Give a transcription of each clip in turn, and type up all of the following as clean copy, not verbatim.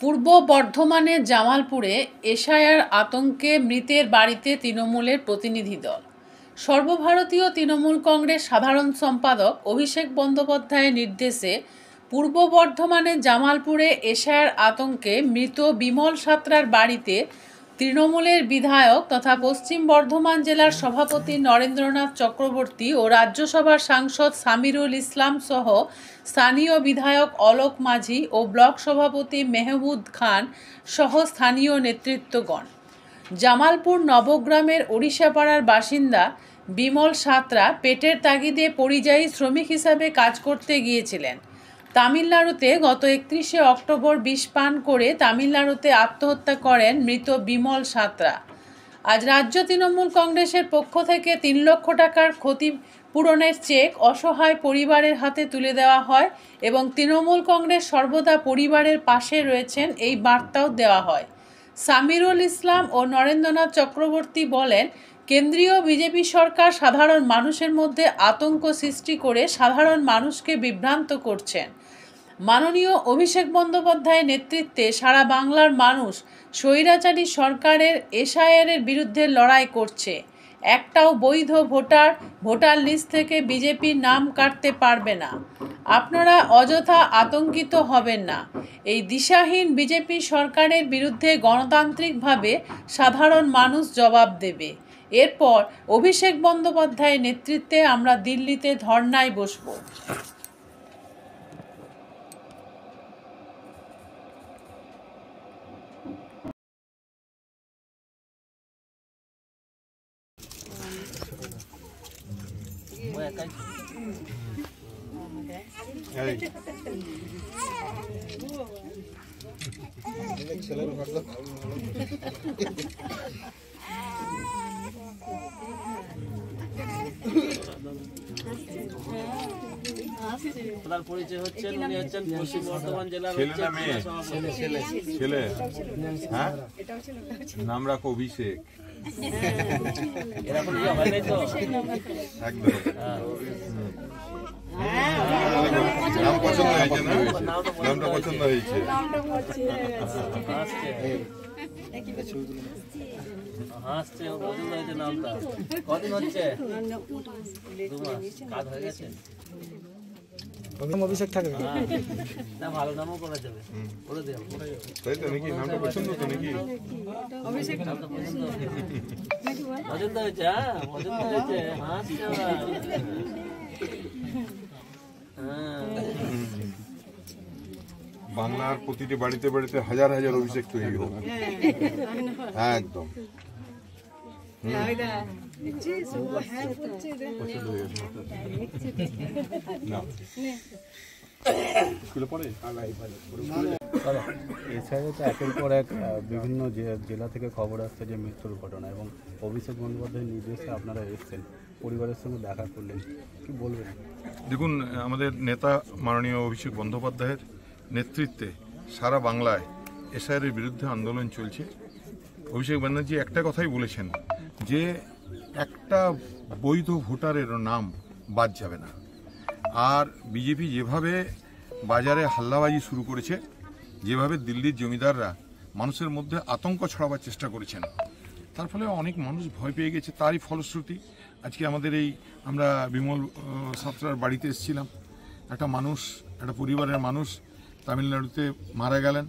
পূর্ব বর্ধমানের জামালপুরে এসআইআর আতঙ্কে মৃতের বাড়িতে তৃণমূলের প্রতিনিধি দল। সর্বভারতীয় তৃণমূল কংগ্রেস সাধারণ সম্পাদক অভিষেক বন্দ্যোপাধ্যায়ের নির্দেশে পূর্ব বর্ধমানের জামালপুরে এসআইআর আতঙ্কে মৃত বিমল সাঁতরার বাড়িতে তৃণমূলের বিধায়ক তথা পশ্চিম বর্ধমান জেলার সভাপতি নরেন্দ্রনাথ চক্রবর্তী ও রাজ্যসভার সাংসদ সামিরুল ইসলাম সহ স্থানীয় বিধায়ক অলোক মাঝি ও ব্লক সভাপতি মেহমুদ খান সহ স্থানীয় নেতৃত্বগণ। জামালপুর নবগ্রামের ওড়িশাপাড়ার বাসিন্দা বিমল সাঁতরা পেটের তাগিদে পরিযায়ী শ্রমিক হিসাবে কাজ করতে গিয়েছিলেন। তামিলনাড়ুতে গত 31শে অক্টোবর বিষ পান করে তামিলনাড়ুতে আত্মহত্যা করেন মৃত বিমল সাঁতরা। আজ রাজ্য তৃণমূল কংগ্রেসের পক্ষ থেকে 3 লক্ষ টাকার ক্ষতিপূরণের চেক অসহায় পরিবারের হাতে তুলে দেওয়া হয় এবং তৃণমূল কংগ্রেস সর্বদা পরিবারের পাশে রয়েছেন এই বার্তাও দেওয়া হয়। সামিরুল ইসলাম ও নরেন্দ্রনাথ চক্রবর্তী বলেন, কেন্দ্রীয় বিজেপি সরকার সাধারণ মানুষের মধ্যে আতঙ্ক সৃষ্টি করে সাধারণ মানুষকে বিভ্রান্ত করছেন। মাননীয় অভিষেক বন্দ্যোপাধ্যায়ের নেতৃত্বে সারা বাংলার মানুষ স্বৈরাচারী সরকারের এসআইআরের বিরুদ্ধে লড়াই করছে। একটাও বৈধ ভোটার লিস্ট থেকে বিজেপির নাম কাটতে পারবে না। আপনারা অযথা আতঙ্কিত হবেন না। এই দিশাহীন বিজেপি সরকারের বিরুদ্ধে গণতান্ত্রিকভাবে সাধারণ মানুষ জবাব দেবে। এরপর অভিষেক বন্দ্যোপাধ্যায়ের নেতৃত্বে আমরা দিল্লিতে ধর্নায় বসব। পরিচয় হচ্ছেন উনি হচ্ছেন পশ্চিম বর্ধমান জেলার ছেলে। হ্যাঁ, নাম রাখো অভিষেক। এরকম হয় নাই তো একদম নাম পছন্দ হয়েছে না? নামটা পছন্দ হয়েছে। হাসছে পছন্দ হয়েছে নামটা। কদিন হচ্ছে? 2 মাস। কাজ হয়ে গেছে? অভিষেক থাকে না, ভালো নামও করা যাবে, করে দেবো। তাই তো নাকি? নামটা পছন্দ তো নাকি? অভিষেক নামটা পছন্দ হয়েছে। হ্যাঁ, পছন্দ হয়েছে। হাসছে বাংলার প্রতিটি বাড়িতে বাড়িতে হাজার হাজার অভিষেক তৈরি হোক। একদম এছাড়া তো একের পর এক বিভিন্ন জেলা থেকে খবর আসছে যে মৃত্যুর ঘটনা, এবং অভিষেক বন্দ্যোপাধ্যায়ের নির্দেশে আপনারা এসেছেন, পরিবারের সঙ্গে দেখা করলেন, কি বলবেন? দেখুন, আমাদের নেতা মাননীয় অভিষেক বন্দ্যোপাধ্যায়ের নেতৃত্বে সারা বাংলায় এসআইআরের বিরুদ্ধে আন্দোলন চলছে। অভিষেক ব্যানার্জি একটা কথাই বলেছেন যে একটা বৈধ ভোটারের নাম বাদ যাবে না। আর বিজেপি যেভাবে বাজারে হাল্লাবাজি শুরু করেছে, যেভাবে দিল্লির জমিদাররা মানুষের মধ্যে আতঙ্ক ছড়াবার চেষ্টা করেছেন, তার ফলে অনেক মানুষ ভয় পেয়ে গেছে। তারই ফলশ্রুতি আজকে আমাদের আমরা বিমল সাঁতরার বাড়িতে এসেছিলাম। একটা পরিবারের মানুষ তামিলনাড়ুতে মারা গেলেন।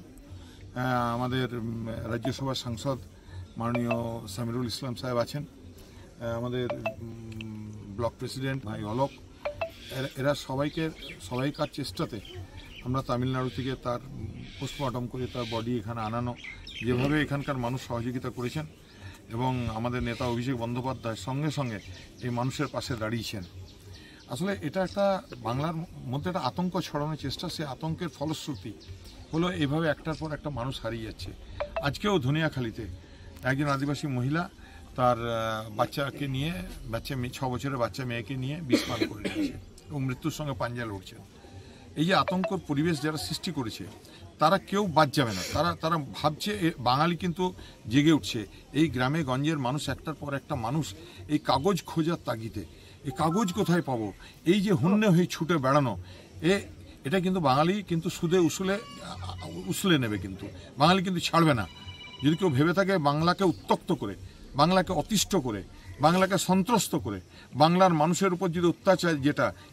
আমাদের রাজ্যসভার সাংসদ মাননীয় সামিরুল ইসলাম সাহেব আছেন, আমাদের ব্লক প্রেসিডেন্ট ভাই অলোক, এরা সবাইকার চেষ্টাতে আমরা তামিলনাড়ু থেকে তার পোস্টমর্টম করে তার বডি এখানে আনানো, যেভাবে এখানকার মানুষ সহযোগিতা করেছেন এবং আমাদের নেতা অভিষেক বন্দ্যোপাধ্যায় সঙ্গে সঙ্গে এই মানুষের পাশে দাঁড়িয়েছেন। আসলে এটা একটা বাংলার মধ্যে একটা আতঙ্ক ছড়ানোর চেষ্টা। সে আতঙ্কের ফলশ্রুতি হলো এভাবে একটার পর একটা মানুষ হারিয়ে যাচ্ছে। আজকেও ধনিয়াখালীতে একজন আদিবাসী মহিলা তার বাচ্চাকে নিয়ে 6 বছরের বাচ্চা মেয়েকে নিয়ে বিষ পান করে নিয়েছে এবং মৃত্যুর সঙ্গে পাঞ্জা লড়ছে। এই যে আতঙ্কর পরিবেশ যারা সৃষ্টি করেছে, তারা কেউ বাদ যাবে না। তারা ভাবছে বাঙালি কিন্তু জেগে উঠছে। এই গ্রামে গঞ্জের মানুষ একটার পর একটা মানুষ এই কাগজ খোঁজার তাগিদে, এই কাগজ কোথায় পাবো, এই যে হুন্নে হয়ে ছুটে বেড়ানো, এটা কিন্তু বাঙালি কিন্তু সুদে উসলে নেবে, কিন্তু বাঙালি কিন্তু ছাড়বে না। যদি কেউ ভেবে থাকে বাংলাকে উত্তক্ত করে, বাংলাকে অতিষ্ঠ করে, বাংলাকে সন্ত্রস্ত করে, বাংলার মানুষের উপর যদি অত্যাচার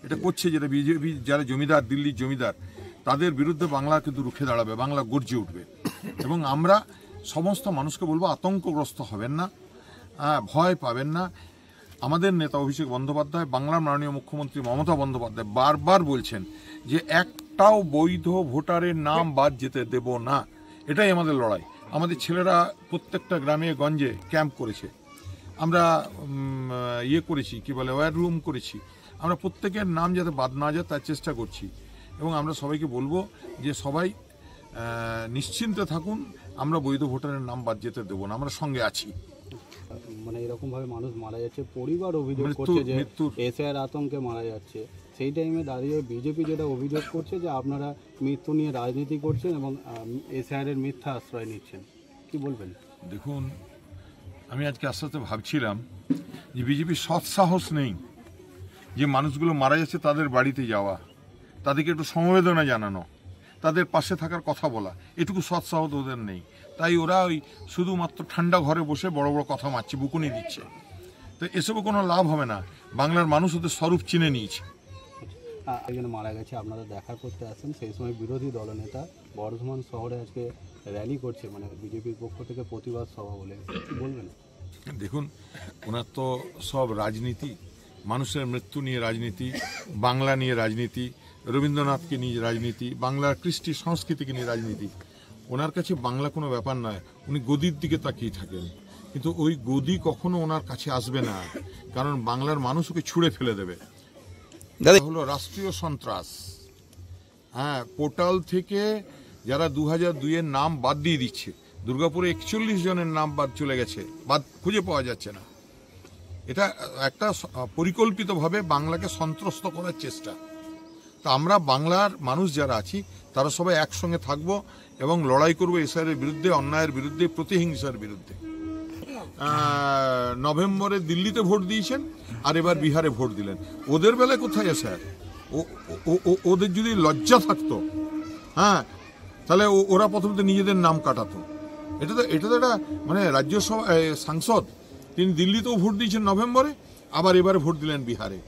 এটা করছে, যেটা বিজেপি যারা জমিদার, দিল্লির জমিদার, তাদের বিরুদ্ধে বাংলা কিন্তু রুখে দাঁড়াবে, বাংলা গর্জে উঠবে। এবং আমরা সমস্ত মানুষকে বলবো আতঙ্কগ্রস্ত হবেন না, ভয় পাবেন না। আমাদের নেতা অভিষেক বন্দ্যোপাধ্যায়, বাংলার মাননীয় মুখ্যমন্ত্রী মমতা বন্দ্যোপাধ্যায় বারবার বলছেন যে একটাও বৈধ ভোটারের নাম বাদ যেতে দেব না। এটাই আমাদের লড়াই। আমাদের ছেলেরা প্রত্যেকটা গ্রামে গঞ্জে ক্যাম্প করেছে, আমরা করেছি, কি বলে, ওয়্যার রুম করেছি। আমরা প্রত্যেকের নাম যাতে বাদ না যায় তার চেষ্টা করছি। এবং আমরা সবাইকে বলবো যে সবাই নিশ্চিন্তে থাকুন, আমরা বৈধ ভোটারের নাম বাদ যেতে দেবো না, আমরা সঙ্গে আছি। মানে এরকম ভাবে মানুষ মারা যাচ্ছে, পরিবার অভিযোগ করছে যে এসআইআর আতঙ্কে মারা যাচ্ছে। সেই টাইমে দাঁড়িয়ে বিজেপি যেটা অভিযোগ করছে যে আপনারা মৃত্যু নিয়ে রাজনীতি করছেন এবং এসআইআর এর মিথ্যা আশ্রয় নিচ্ছেন, কি বলবেন? দেখুন, আমি আজকে আস্তে আস্তে ভাবছিলাম যে বিজেপির সৎসাহস নেই যে মানুষগুলো মারা যাচ্ছে তাদের বাড়িতে যাওয়া, তাদেরকে একটু সমবেদনা জানানো, তাদের পাশে থাকার কথা বলা, এটুকু সৎসাহস ওদের নেই। তাই ওরা ওই শুধুমাত্র ঠান্ডা ঘরে বসে বড় বড় কথা মারছে, বুকুনি দিচ্ছে। তো এসবে কোনো লাভ হবে না। বাংলার মানুষ ওদের স্বরূপ চিনে নিয়েছে। একজন মারা গেছে, আপনারা দেখা করতে আসেন, সেই সময় বিরোধী দলনেতা বর্ধমান শহরে আজকে র্যালি করছে, মানে বিজেপির পক্ষ থেকে প্রতিবাদ সভা বলে, কি বলবেন? দেখুন, ওনার তো সব রাজনীতি, মানুষের মৃত্যু নিয়ে রাজনীতি, বাংলা নিয়ে রাজনীতি, রবীন্দ্রনাথকে নিয়ে রাজনীতি, বাংলার কৃষ্টি সংস্কৃতিকে নিয়ে রাজনীতি। ওনার কাছে বাংলা কোনো ব্যাপার নয়, উনি গদির দিকে তাকিয়ে থাকেন, কিন্তু ওই গদি কখনো ওনার কাছে আসবে না, কারণ বাংলার মানুষ ওকে ছুঁড়ে ফেলে দেবে। হলো রাষ্ট্রীয় সন্ত্রাস। হ্যাঁ, পোর্টাল থেকে যারা 2002-এর নাম বাদ দিয়ে দিচ্ছে, দুর্গাপুরে 41 জনের নাম বাদ চলে গেছে, বাদ খুঁজে পাওয়া যাচ্ছে না। এটা একটা পরিকল্পিতভাবে বাংলাকে সন্ত্রস্ত করার চেষ্টা। তা আমরা বাংলার মানুষ যারা আছি তারা সবাই একসঙ্গে থাকবো এবং লড়াই করবো এসআইআরের বিরুদ্ধে, অন্যায়ের বিরুদ্ধে, প্রতিহিংসার বিরুদ্ধে। নভেম্বরে দিল্লিতে ভোট দিয়েছেন, আর এবার বিহারে ভোট দিলেন। ওদের বেলায় কোথায় এসআইআর? ওদের যদি লজ্জা থাকতো, হ্যাঁ, তাহলে ওরা প্রথমে নিজেদের নাম কাটাতো। এটা তো একটা মানে রাজ্যসভা সাংসদ, তিনি দিল্লিতেও ভোট দিয়েছেন নভেম্বরে, আবার এবারে ভোট দিলেন বিহারে।